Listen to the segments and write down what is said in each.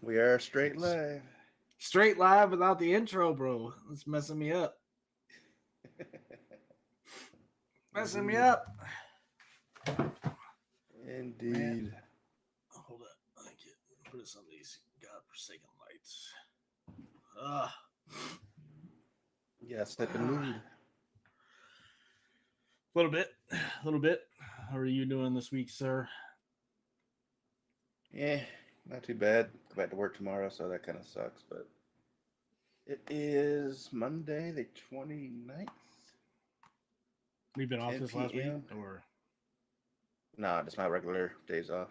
We are straight live. Straight live without the intro, bro. It's messing me up. Messing me Indeed. up. Man, Indeed. hold up. I can't put some of these godforsaken lights. Uh, Yeah, step in a mood. little bit. A little bit. How are you doing this week, sir? Yeah, not too bad. Go back to work tomorrow, so that kind of sucks. But it is Monday, the 29th, We've been off 10 this last week, p.m. or Nah, just my regular days off.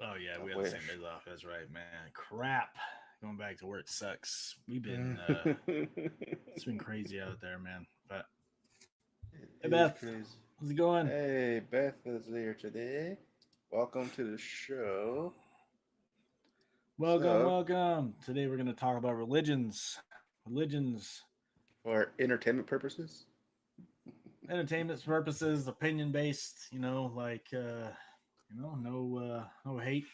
oh yeah, I we had the same wish. days off. That's right, man. Crap. Going back to work sucks. It It's been crazy out there, man. But hey, is Beth, crazy. how's it going? Hey, Beth is here today. Welcome to the show. Welcome, So, welcome. Today we're going to talk about religions. Religions, for entertainment purposes, entertainment purposes, opinion based, no hate.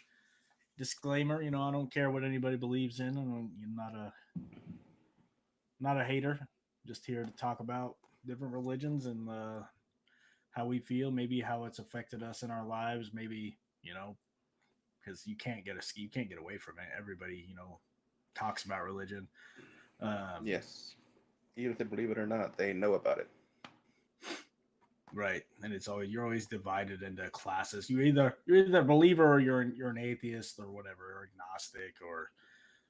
Disclaimer, I don't care what anybody believes in. I'm not a hater. Just here to talk about different religions and how we feel, maybe how it's affected us in our lives, maybe, because you can't get away from it. Everybody, talks about religion. Um, yes. Even if they believe it or not, they know about it. Right, and you're always divided into classes. You're either a believer or you're an atheist or whatever, or agnostic or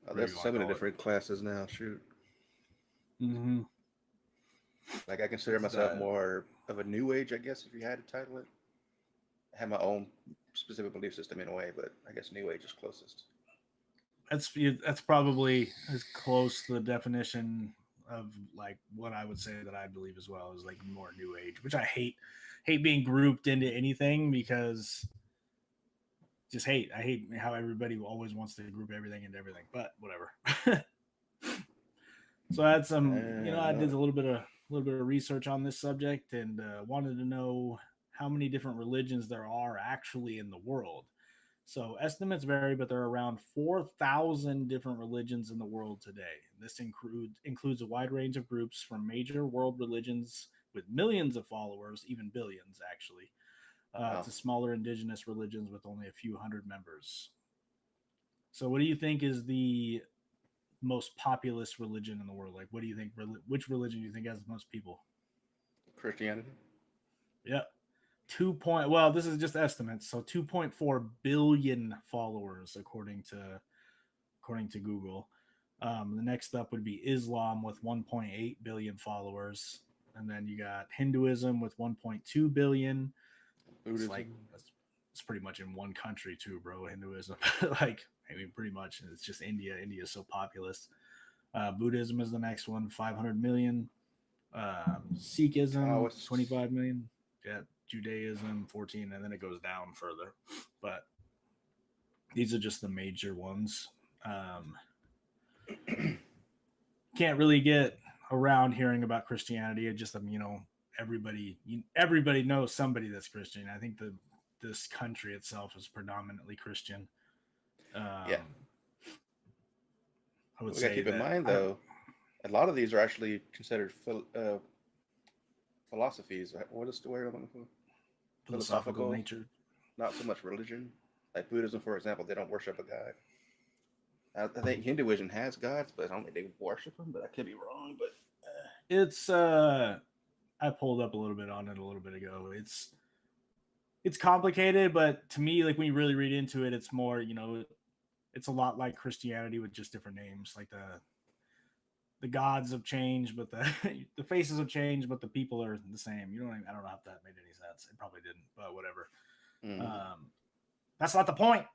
whatever There's you so want to many call it. different classes now. Shoot, Mm-hmm. like I consider myself That more of a new age, I guess, if you had to title it. I have my own specific belief system in a way, but I guess new age is closest. that's probably as close to the definition of like what I would say that I believe as well is like more new age, which I hate being grouped into anything because just hate. I hate how everybody always wants to group everything into everything, but whatever. So I had I No, did a little bit of research on this subject and wanted to know how many different religions there are actually in the world. So estimates vary, but there are around 4,000 different religions in the world today. This includes a wide range of groups from major world religions with millions of followers, even billions actually, wow. to smaller indigenous religions with only a few hundred members. So, what do you think is the most populous religion in the world? Like, what do you think? Which religion do you think has the most people? Christianity. Yep. Well, this is just estimates. So 2.4 billion followers according to Google. The next up would be Islam with 1.8 billion followers, and then you got Hinduism with 1.2 billion. It's like Buddhism. it's pretty much in one country too, bro. Hinduism, like I mean, pretty much. It's just India. India is so populous. Buddhism is the next one, 500 million. Sikhism, Taoists. 25 million. Yeah, Judaism, 14, and then it goes down further. But these are just the major ones. Um, can't really get around hearing about Christianity. It just, everybody knows somebody that's Christian. I think this country itself is predominantly Christian. Yeah. Um, I would We gotta say keep in that mind though, a lot of these are actually considered philosophies. What is the word I'm looking for? philosophical Philosophical, nature. not so much religion. Like Buddhism, for example, they don't worship a god. I think Hinduism has gods, but I don't think they worship them. But I could be wrong. But It's I pulled up a little bit on it a little bit ago. It's complicated, but to me, like when you really read into it, it's more, it's a lot like Christianity with just different names. Like the gods have changed, but the the faces have changed, but the people are the same. I don't know if that made any sense. It probably didn't, but whatever. mm. Um, that's not the point.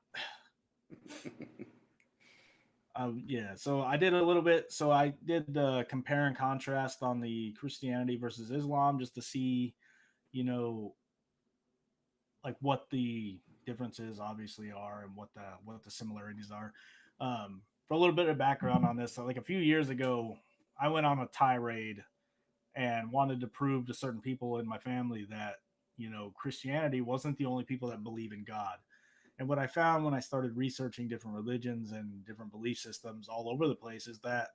Yeah, so I did a little bit. So I did the compare and contrast on the Christianity versus Islam just to see, you know, like what the differences obviously are and what the similarities are. For a little bit of background on this, so like a few years ago, I went on a tirade and wanted to prove to certain people in my family that Christianity wasn't the only people that believe in God. And what I found when I started researching different religions and different belief systems all over the place is that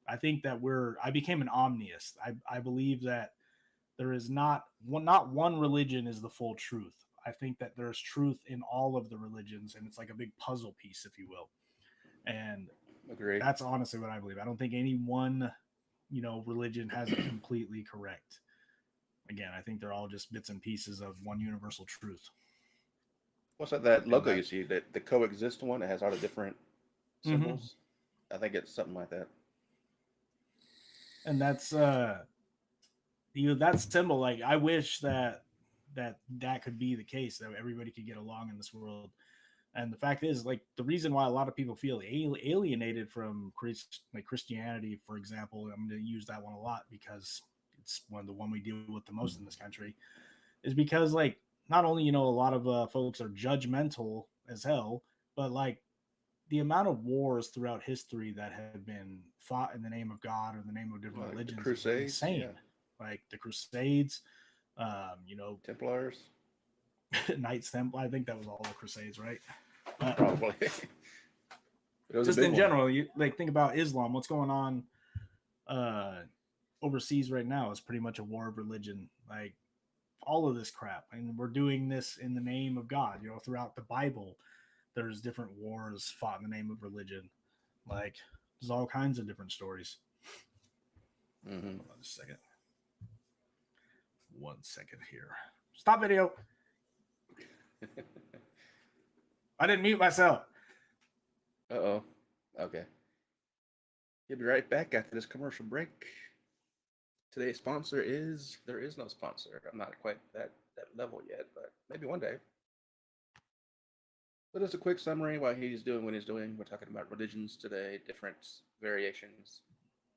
I think that I became an omniist. I believe that there is not one religion is the full truth. I think that there's truth in all of the religions, and it's like a big puzzle piece, if you will. And Agree. that's honestly what I believe. I don't think any one, religion has it completely correct. Again, I think they're all just bits and pieces of one universal truth. What's that And logo you see? That the coexist one that has all the different symbols. I think it's something like that. and that's that symbol. Like, I wish that could be the case, that everybody could get along in this world. And the fact is, like, the reason why a lot of people feel alienated from like Christianity, for example, I'm going to use that one a lot because it's the one we deal with the most in this country, is because, like, not only, a lot of folks are judgmental as hell, but like the amount of wars throughout history that have been fought in the name of God or the name of different Like the religions is Crusades, insane. yeah. Like the Crusades, Templars, Knights Templar. I think that was all the Crusades, right? But probably. It was just a big in one. general, you like think about Islam. What's going on overseas right now is pretty much a war of religion. Like all of this crap, and we're doing this in the name of God. Throughout the Bible, there's different wars fought in the name of religion. Like there's all kinds of different stories. Mm-hmm. Hold on a second. 1 second here. Stop video. I didn't mute myself. Uh-oh. Okay. He'll be right back after this commercial break. Today's sponsor there is no sponsor. I'm not quite that level yet, but maybe one day. But as a quick summary, while he's doing what he's doing, we're talking about religions today, different variations,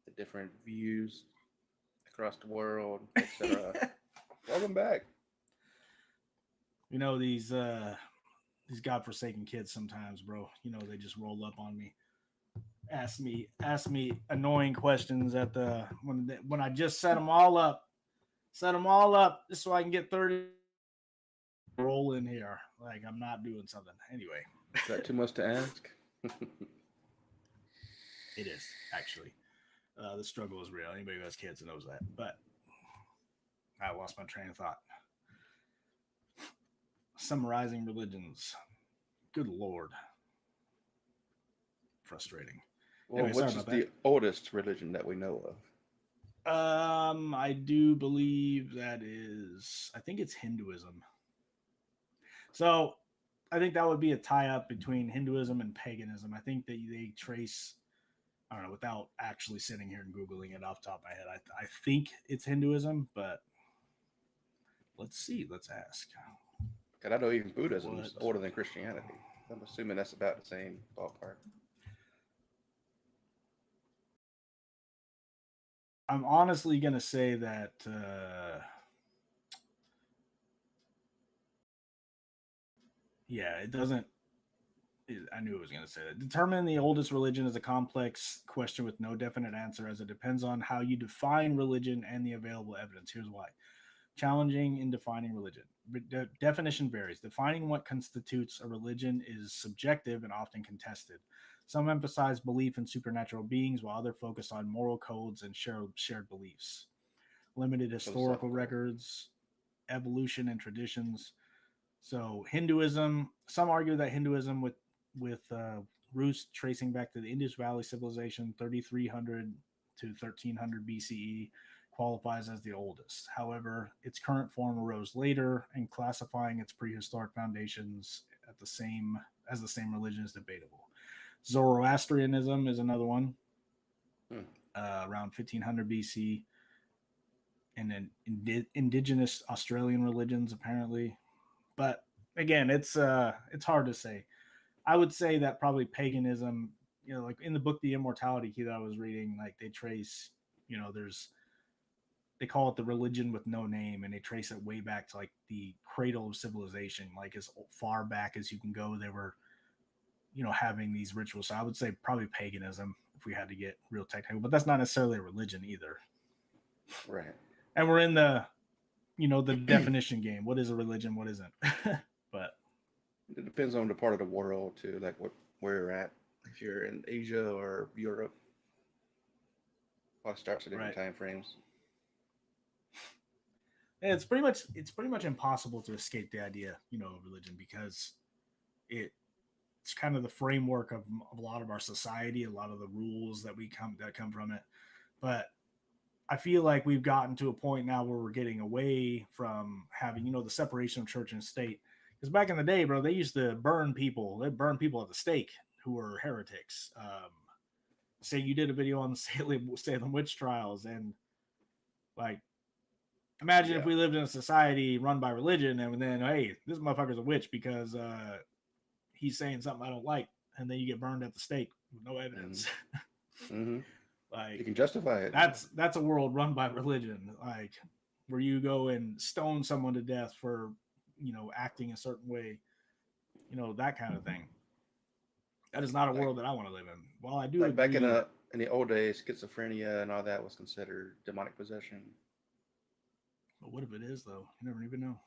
the different views across the world, etc. Welcome back. These godforsaken kids sometimes, bro. They just roll up on me, ask me annoying questions at the when I just set them all up just so I can get 30 roll in here like I'm not doing something anyway. Is that too much to ask? It is actually. The struggle is real. Anybody who has kids knows that. But I lost my train of thought. Summarizing religions. Good Lord. Frustrating. Well, Anyway, which is the oldest religion that we know of? I do believe I think it's Hinduism. So I think that would be a tie-up between Hinduism and paganism. I think that they trace, I don't know, without actually sitting here and Googling it off the top of my head, I think it's Hinduism, but let's see. Let's ask. Because I know even Buddhism is older than Christianity. I'm assuming that's about the same ballpark. I'm honestly going to say that it doesn't. I knew it was going to say that. Determining the oldest religion is a complex question with no definite answer, as it depends on how you define religion and the available evidence. Here's why. Challenging in defining religion. Definition varies. Defining what constitutes a religion is subjective and often contested. Some emphasize belief in supernatural beings, while others focus on moral codes and shared beliefs. Limited historical records, evolution, and traditions. So Hinduism, some argue that Hinduism with roots tracing back to the Indus Valley civilization, 3300 to 1300 BCE, qualifies as the oldest. However, its current form arose later, and classifying its prehistoric foundations the same religion is debatable. Zoroastrianism is another one, around 1500 BC, and then indigenous Australian religions apparently. But again, it's hard to say. I would say that probably paganism, like in the book The Immortality Key that I was reading, like they trace, they call it the religion with no name, and they trace it way back to like the cradle of civilization, like as far back as you can go. They were, having these rituals. So I would say probably paganism if we had to get real technical, but that's not necessarily a religion either. Right. And we're in the, the definition game. What is a religion? What isn't? But It depends on the part of the world too, like where you're at. If you're in Asia or Europe, it starts at different Right. time frames. And it's pretty much impossible to escape the idea, of religion because it's kind of the framework of a lot of our society, a lot of the rules that come from it. But I feel like we've gotten to a point now where we're getting away from having, the separation of church and state. Because back in the day, bro, they used to burn people. They burn people at the stake who were heretics. Say you did a video on the Salem witch trials, and like, imagine if Yeah. we lived in a society run by religion, and then, hey, this motherfucker's a witch because he's saying something I don't like, and then you get burned at the stake with no evidence. Mm-hmm. You Like, can justify it. that's a world run by religion, like where you go and stone someone to death for acting a certain way, that kind of thing. That is not a Like world that I want to live in. While I do like back agree, in the old days, schizophrenia and all that was considered demonic possession. but what if it is though? You never even know.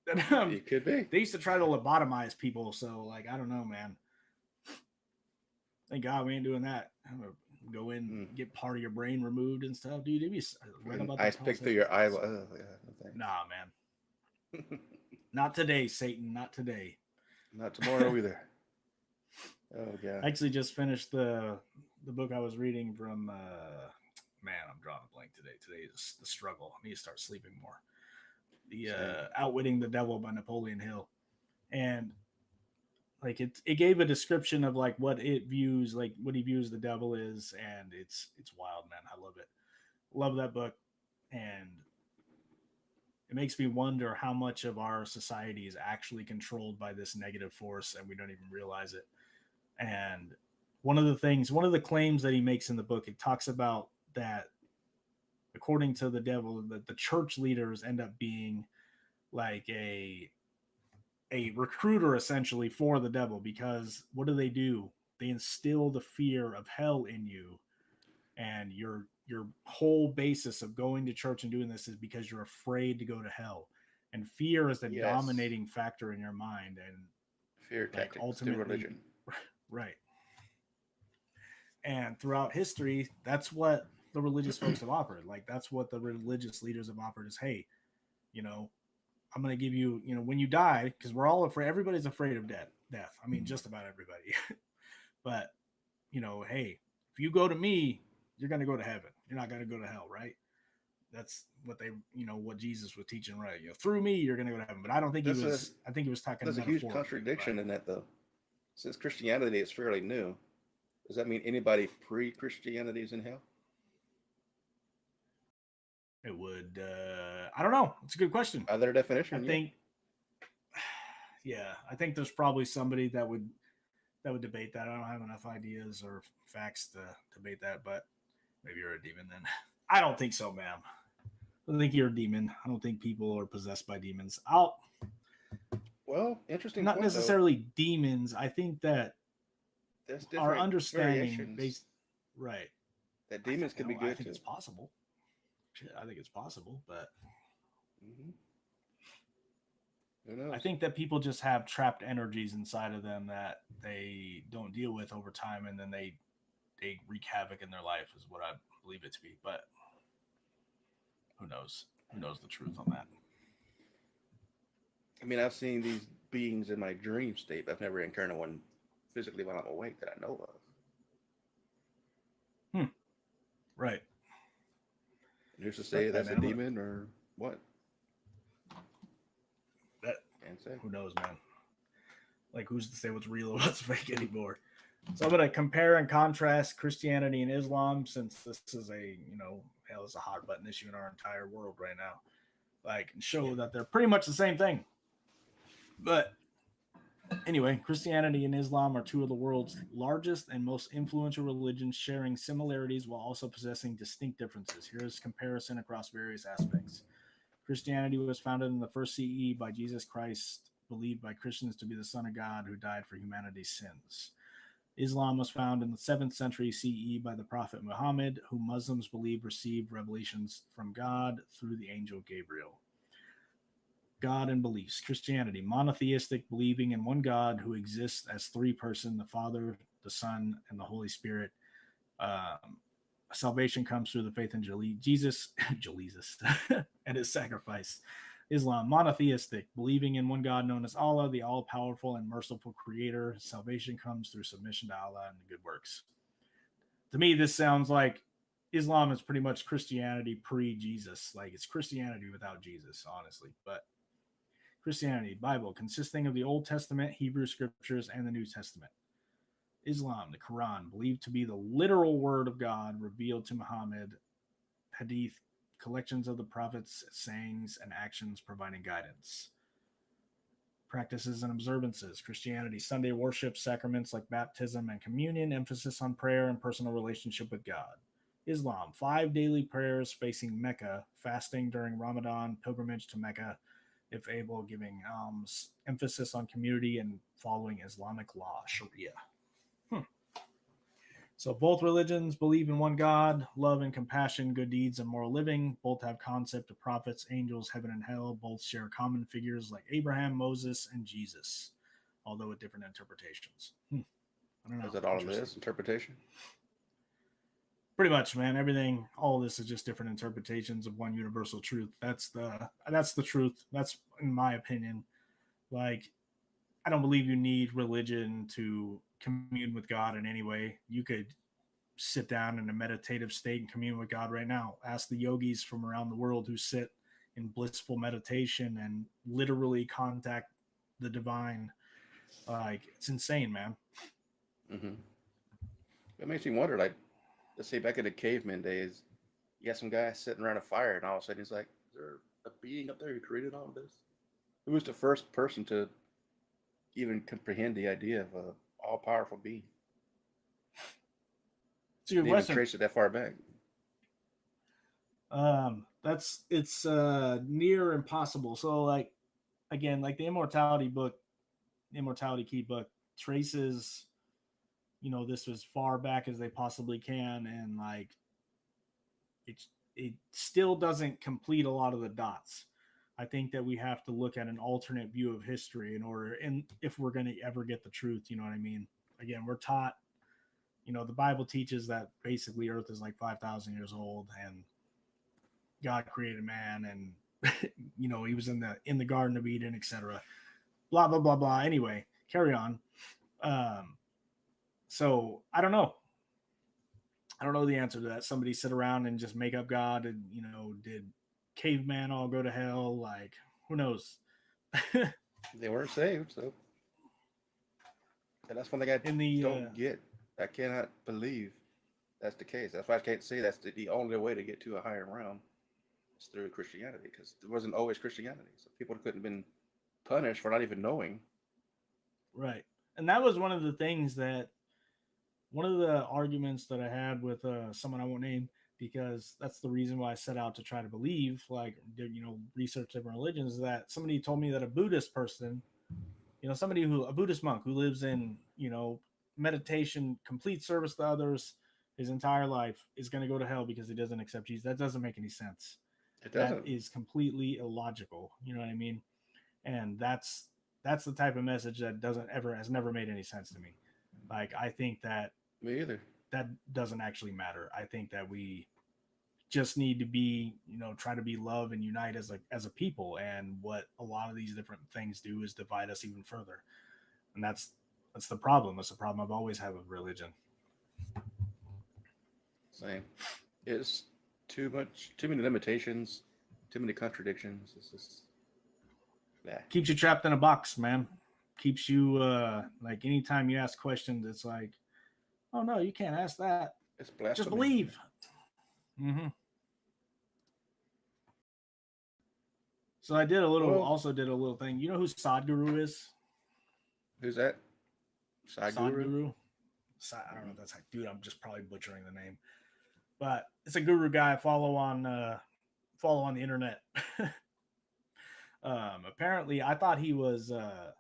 It could be. They used to try to lobotomize people, so like I don't know, man. Thank God we ain't doing that. I'm gonna go in, get part of your brain removed and stuff, dude. Maybe read And about ice that pick process. through your eye. Yeah, Nah, man. Not today, Satan. Not today. Not tomorrow either. Oh yeah. I actually just finished the book I was reading from. Man, I'm drawing a blank today. Today is the struggle. I need to start sleeping more. The Outwitting the Devil by Napoleon Hill, and like it gave a description of like what it views, like what he views the devil is, and it's wild, man. I love it. Love that book, and it makes me wonder how much of our society is actually controlled by this negative force, and we don't even realize it. And one of the claims that he makes in the book, it talks about that according to the devil, that the church leaders end up being like a recruiter essentially for the devil, because what do? They instill the fear of hell in you, and your whole basis of going to church and doing this is because you're afraid to go to hell, and fear is the Yes. dominating factor in your mind, and Fear like tactics through ultimately, religion. right. And throughout history, that's what the religious folks have offered. Like that's what the religious leaders have offered is, hey, you know, I'm going to give you, when you die, because we're all afraid, everybody's afraid of death. I mean, just about everybody. But, hey, if you go to me, you're going to go to heaven. You're not going to go to hell, right? That's what what Jesus was teaching, right? Through me, you're going to go to heaven. But I don't think That's a I think he was talking there's a huge metaphorically. contradiction But in that though. Since Christianity is fairly new, does that mean anybody pre-Christianity is in hell? it would, I don't know. It's a good question. By their I definition, yeah. think, yeah, I think there's probably somebody that would debate that. I don't have enough ideas or facts to debate that, but maybe you're a demon then. I don't think so, ma'am. I don't think you're a demon. I don't think people are possessed by demons. Well, interesting Not point though. necessarily demons. I think that There's our different understanding variations based right. that demons could be I good think too. it's possible. I think it's possible, but Mm-hmm. Who I knows? think that people just have trapped energies inside of them that they don't deal with over time, and then they wreak havoc in their life, is what I believe it to be. But who knows? Who knows the truth on that? I mean, I've seen these beings in my dream state, but I've never encountered one physically while I'm awake that I know of. Right. And who's to But say yeah, that's a man, demon or what? that Can't say. who knows, man. Like, who's to say what's real or what's fake anymore? So I'm gonna compare and contrast Christianity and Islam, since this is hell is a hot button issue in our entire world right now. Like, and show that they're pretty much the same thing. But anyway, Christianity and Islam are two of the world's largest and most influential religions, sharing similarities while also possessing distinct differences. Here's comparison across various aspects. Christianity was founded in the first CE by Jesus Christ, believed by Christians to be the Son of God who died for humanity's sins. Islam was founded in the 7th century CE by the Prophet Muhammad, who Muslims believe received revelations from God through the angel Gabriel. God and beliefs. Christianity, monotheistic, believing in one God who exists as three person, the Father, the Son, and the Holy Spirit. Um, Salvation comes through the faith in Jesus, Jesus, and his sacrifice. Islam, monotheistic, believing in one God known as Allah, the all powerful and merciful creator. Salvation comes through submission to Allah and good works. To me, this sounds like Islam is pretty much Christianity pre Jesus. Like it's Christianity without Jesus, honestly. But Christianity, Bible, consisting of the Old Testament, Hebrew scriptures, and the New Testament. Islam, the Quran, believed to be the literal word of God revealed to Muhammad. Hadith, collections of the Prophet's sayings and actions providing guidance. Practices and observances. Christianity, Sunday worship, sacraments like baptism and communion, emphasis on prayer and personal relationship with God. Islam, 5 daily prayers facing Mecca, fasting during Ramadan, pilgrimage to Mecca, if able, giving alms, emphasis on community and following Islamic law, Sharia. So both religions believe in one God, love and compassion, good deeds, and moral living. Both have concept of prophets, angels, heaven and hell. Both share common figures like Abraham, Moses, and Jesus, although with different interpretations. I don't know. Is that all it is? Interpretation? Pretty much, man. Everything, all of this is just different interpretations of one universal truth. That's the truth. That's in my opinion. Like, I don't believe you need religion to commune with God in any way. You could sit down in a meditative state and commune with God right now. Ask the yogis from around the world who sit in blissful meditation and literally contact the divine. Like, it's insane, man. Mm-hmm. It makes me wonder, like, let's say back in the caveman days, you got some guy sitting around a fire, and all of a sudden he's like, is there a being up there who created all of this? Who was the first person to even comprehend the idea of a all-powerful being? It's your They even trace it that far back. It's near impossible. So, like, again, like the immortality key book traces, this as far back as they possibly can, and like it still doesn't complete a lot of the dots. I think that we have to look at an alternate view of history in order, and if we're going to ever get the truth, you know what I mean? Again, we're taught, the Bible teaches that basically Earth is like 5,000 years old, and God created man, and he was in the Garden of Eden, etc. Blah blah blah blah. Anyway, carry on. So I don't know. I don't know the answer to that. Somebody sit around and just make up God, and did caveman all go to hell? Like, who knows? They weren't saved, so. And that's one thing I don't get. I cannot believe that's the case. That's why I can't say that's the only way to get to a higher realm is through Christianity, because there wasn't always Christianity. So people couldn't have been punished for not even knowing. Right. And that was one of the arguments that I had with someone I won't name, because that's the reason why I set out to try to believe, like, research different religions, is that somebody told me that a Buddhist person, a Buddhist monk who lives in, meditation, complete service to others his entire life, is going to go to hell because he doesn't accept Jesus. That doesn't make any sense. It doesn't. That is completely illogical. You know what I mean? And that's the type of message that has never made any sense to me. Like, I think that me either. That doesn't actually matter. I think that we just need to be, try to be love and unite as a people. And what a lot of these different things do is divide us even further. And that's the problem. That's the problem I've always had with religion. Same. It's too many limitations, too many contradictions. It's just, keeps you trapped in a box, man. Keeps you like, anytime you ask questions, it's like, oh no, you can't ask that. It's blasphemy. Just believe. Mm-hmm. So I also did a little thing. You know who Sadhguru is? Who's that? Sadhguru? I don't know if that's like, dude, I'm just probably butchering the name. But it's a guru guy I follow on the internet. Apparently, I thought he was. I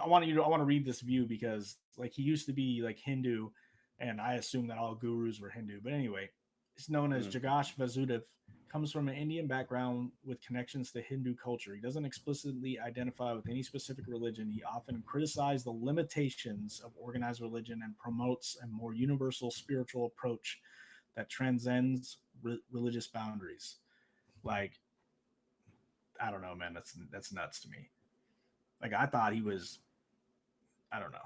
want to read this view, because like he used to be like Hindu, and I assumed that all gurus were Hindu. But anyway, is known as Mm. Jagash Vasudev, comes from an Indian background with connections to Hindu culture. He doesn't explicitly identify with any specific religion. He often criticizes the limitations of organized religion and promotes a more universal spiritual approach that transcends religious boundaries. Like, I don't know, man. That's nuts to me. Like, I thought he was, I don't know.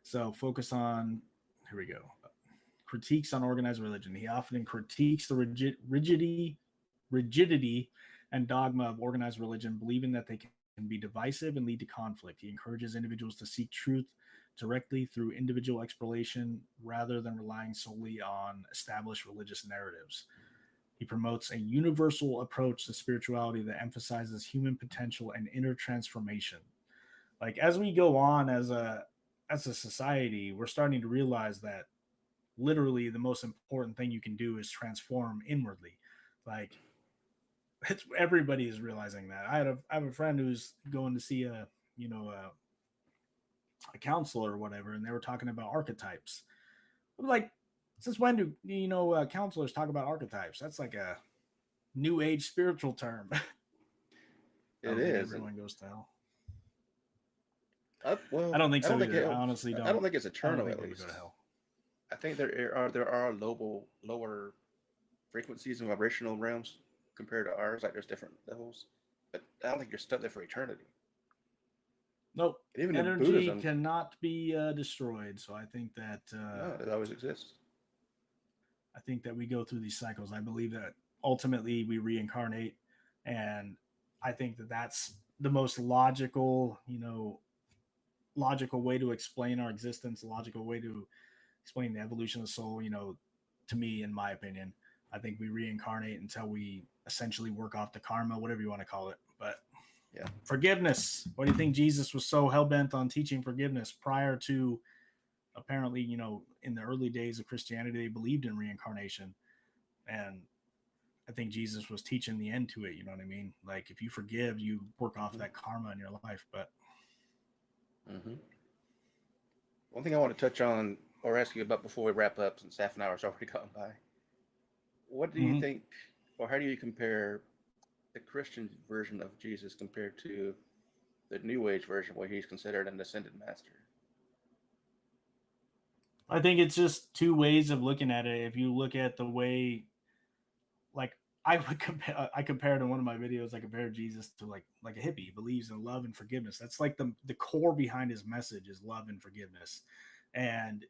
So focus on, here we go. Critiques on organized religion. He often critiques the rigidity and dogma of organized religion, believing that they can be divisive and lead to conflict. He encourages individuals to seek truth directly through individual exploration rather than relying solely on established religious narratives. He promotes a universal approach to spirituality that emphasizes human potential and inner transformation. Like, as we go on as a society, we're starting to realize that literally the most important thing you can do is transform inwardly. Like, it's everybody is realizing that. I have a friend who's going to see a counselor or whatever, and they were talking about archetypes. I'm like, since when do counselors talk about archetypes? That's like a new age spiritual term. It Okay, is, and everyone goes to hell. I well, don't think I don't so think either. I honestly I don't don't. think it's I don't eternal. think At they would go to least hell. I think there are lower frequencies and vibrational realms compared to ours. Like there's different levels, but I don't think you're stuck there for eternity. Nope. And even in Energy Buddhism, cannot be destroyed. So no, it always exists. I think that we go through these cycles. I believe that ultimately we reincarnate, and I think that that's the most logical way to explain our existence, a logical way to explain the evolution of the soul. To me, in my opinion, I think we reincarnate until we essentially work off the karma, whatever you want to call it. But Yeah. forgiveness. What do you think Jesus was so hell bent on teaching forgiveness prior to apparently, in the early days of Christianity, they believed in reincarnation. And I think Jesus was teaching the end to it. You know what I mean? Like, if you forgive, you work off Mm-hmm. that karma in your life. But Mm-hmm. One thing I want to touch on or ask you about before we wrap up, since half an hour's already gone by, what do you mm-hmm. think, or how do you compare the Christian version of Jesus compared to the New Age version, where he's considered an ascended master? I think it's just two ways of looking at it. If you look at the way, like, I compared in one of my videos, I compared Jesus to like a hippie. He believes in love and forgiveness. That's like the core behind his message is love and forgiveness. And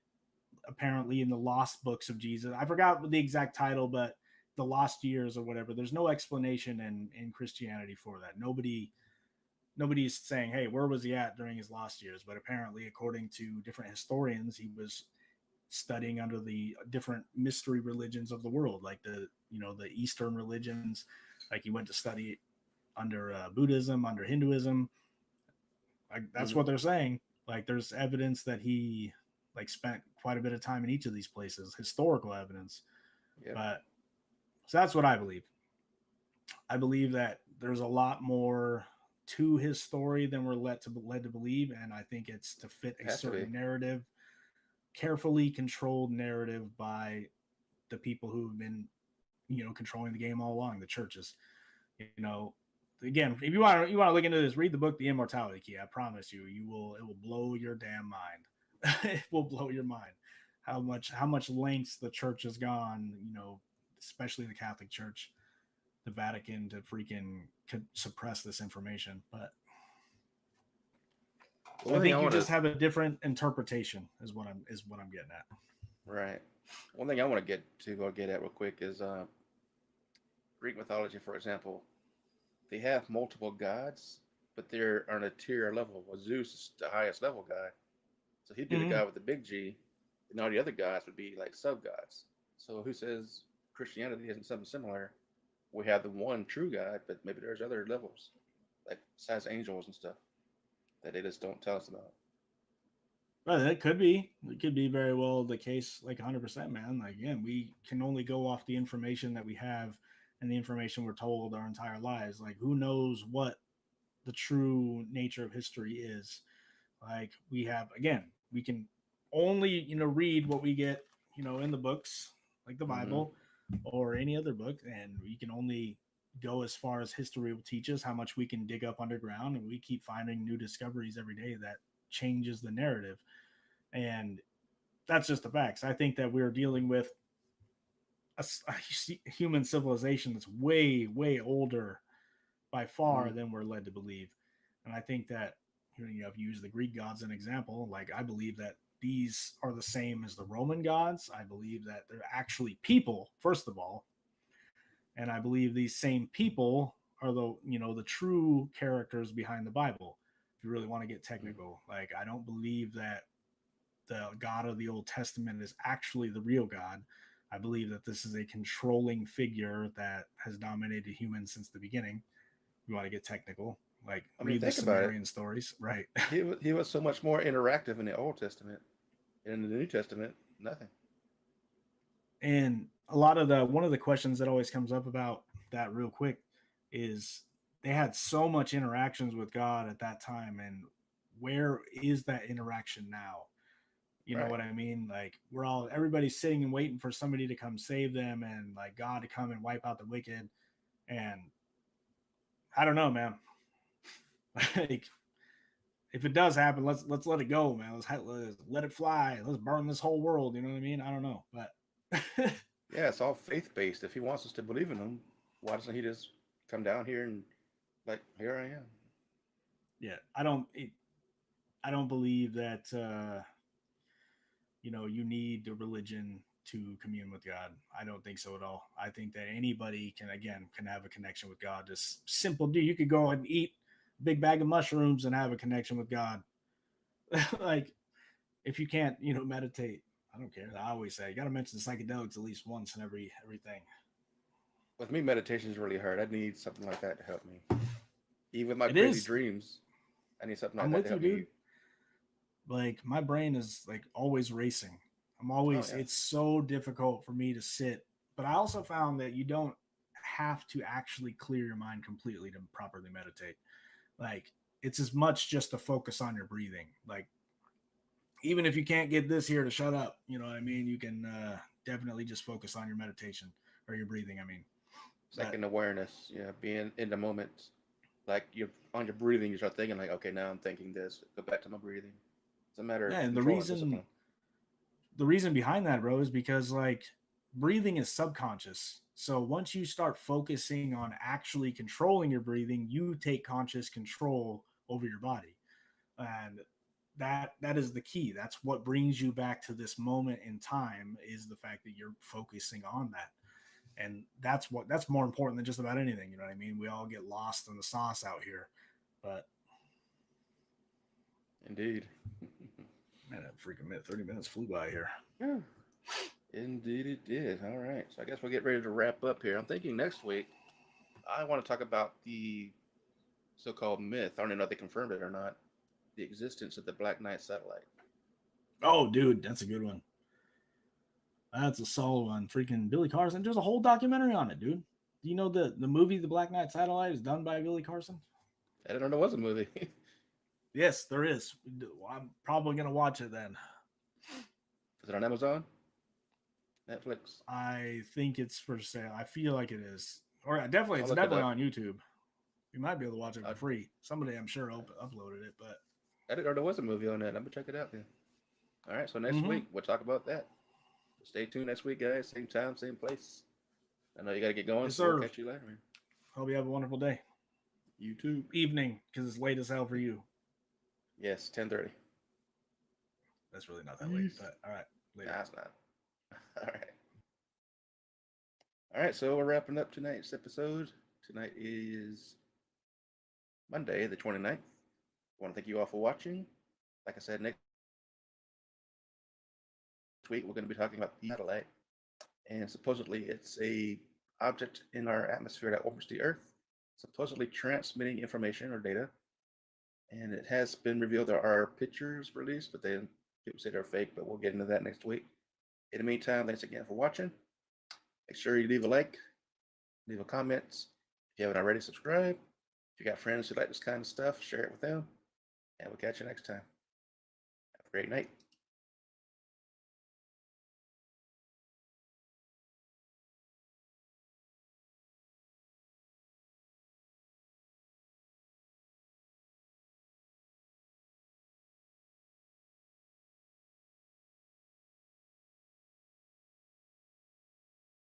apparently in the lost books of Jesus, I forgot the exact title, but the lost years or whatever, there's no explanation in Christianity for that. Nobody's saying, hey, where was he at during his lost years? But apparently, according to different historians, he was studying under the different mystery religions of the world, like the Eastern religions. Like, he went to study under Buddhism, under Hinduism. Like, that's Mm-hmm. what they're saying. Like, there's evidence that he like spent quite a bit of time in each of these places, historical evidence. Yep. But so that's what I believe. I believe that there's a lot more to his story than we're led to believe, and I think it's to fit It a has to be. certain narrative, carefully controlled narrative by the people who have been, controlling the game all along, the churches. You know, again, if you want to look into this, read the book The Immortality Key. I promise you, it will blow your damn mind. It will blow your mind how much lengths the church has gone, especially the Catholic Church, the Vatican, to freaking suppress this information. But Well, so I one thing I think you want to just have a different interpretation is what I'm getting at. right. One thing I want to get to or get at real quick is Greek mythology, for example. They have multiple gods, but they're on a tier level. Well, Zeus is the highest level guy, so he'd be the Mm-hmm. guy with the big G, and all the other gods would be like sub gods. So who says Christianity isn't something similar? We have the one true God, but maybe there's other levels, like besides angels and stuff, that they just don't tell us about. But it could be. It could be very well the case, like 100%, man. Like, again, we can only go off the information that we have and the information we're told our entire lives. Like, who knows what the true nature of history is? Like, we can only, read what we get, in the books. like the Mm-hmm. Bible or any other book, and we can only go as far as history will teach us, how much we can dig up underground, and we keep finding new discoveries every day that changes the narrative. And that's just the facts. I think that we're dealing with a human civilization that's way older by far Mm-hmm. than we're led to believe. And I think that, you know, if you use the Greek gods as an example, like I believe that these are the same as the Roman gods. I believe that they're actually people, first of all, and I believe these same people are the, you know, the true characters behind the Bible. If you really want to get technical, like I don't believe that the God of the Old Testament is actually the real God. I believe that this is a controlling figure that has dominated humans since the beginning. You want to get technical, like I mean, read the think about it. Sumerian stories, right? He was so much more interactive in the Old Testament. In the New Testament, nothing. And a lot of the one of the questions that always comes up about that real quick is they had so much interactions with God at that time, and where is that interaction now? You know Right. what I mean? Like we're all everybody's sitting and waiting for somebody to come save them and like God to come and wipe out the wicked. And I don't know, man. Like if it does happen, let's let it go, man. Let's let it fly. Let's burn this whole world. You know what I mean? I don't know, but Yeah, it's all faith based. If he wants us to believe in him, why doesn't he just come down here and like, here I am? yeah, I don't believe that you know you need the religion to commune with God. I don't think so at all. I think that anybody can have a connection with God. Just simple, dude. You could go and eat a big bag of mushrooms and have a connection with God. Like if you can't, you know, meditate. I don't care. I always say you got to mention psychedelics at least once in everything. With me, meditation is really hard. I need something like that to help me. Even with my It crazy is. dreams, I need something like I'm that to with you, help me. dude. Like my brain is like always racing. I'm Oh always yeah, it's so difficult for me to sit. But I also found that you don't have to actually clear your mind completely to properly meditate. Like it's as much just to focus on your breathing. Like even if you can't get this here to shut up, you know what I mean? You can definitely just focus on your meditation or your breathing. I mean, it's like but an awareness. Yeah, being in the moment. Like you're on your breathing, you start thinking like, okay, now I'm thinking this. Go back to my breathing. It's a matter yeah, of and control and discipline. the reason behind that, bro, is because like breathing is subconscious. So once you start focusing on actually controlling your breathing, you take conscious control over your body. And that is the key. That's what brings you back to this moment in time is the fact that you're focusing on that. And that's more important than just about anything, you know what I mean? We all get lost in the sauce out here. But Indeed. man, that freaking minute, 30 minutes flew by here. Yeah. Indeed, it did. All right. So I guess we'll get ready to wrap up here. I'm thinking next week I want to talk about the so-called myth. I don't even know if they confirmed it or not. The existence of the Black Knight satellite. Oh, dude, that's a good one. That's a solid one. Freaking Billy Carson. There's a whole documentary on it, dude. Do you know the movie The Black Knight Satellite is done by Billy Carson? I didn't know there was a movie. Yes, there is. I'm probably gonna watch it then. Is it on Amazon? Netflix? I think it's for sale. I feel like it is, or definitely I'll it's look it definitely up. on YouTube. You might be able to watch it I, for free. Somebody I'm sure uploaded it, but I didn't know there was a movie on that. I'm gonna check it out then. All right. So next mm-hmm. week we'll talk about that. Stay tuned next week, guys. Same time, same place. I know you got to get going, Yes, so we'll sir. catch you later, man. Hope you have a wonderful day. You too. Evening, because it's late as hell for you. Yes, 10:30. That's really not that late, Peace. but all right, later. Nah, it's not. All right. All right. So we're wrapping up tonight's episode. Tonight is Monday, the 29th. I want to thank you all for watching. Like I said, next week we're going to be talking about the satellite, and supposedly it's a object in our atmosphere that orbits the Earth, supposedly transmitting information or data. And it has been revealed there are pictures released, but then people say they're fake. But we'll get into that next week. In the meantime, thanks again for watching. Make sure you leave a like, leave a comment. If you haven't already, subscribe. If you got friends who like this kind of stuff, share it with them. And we'll catch you next time. Have a great night.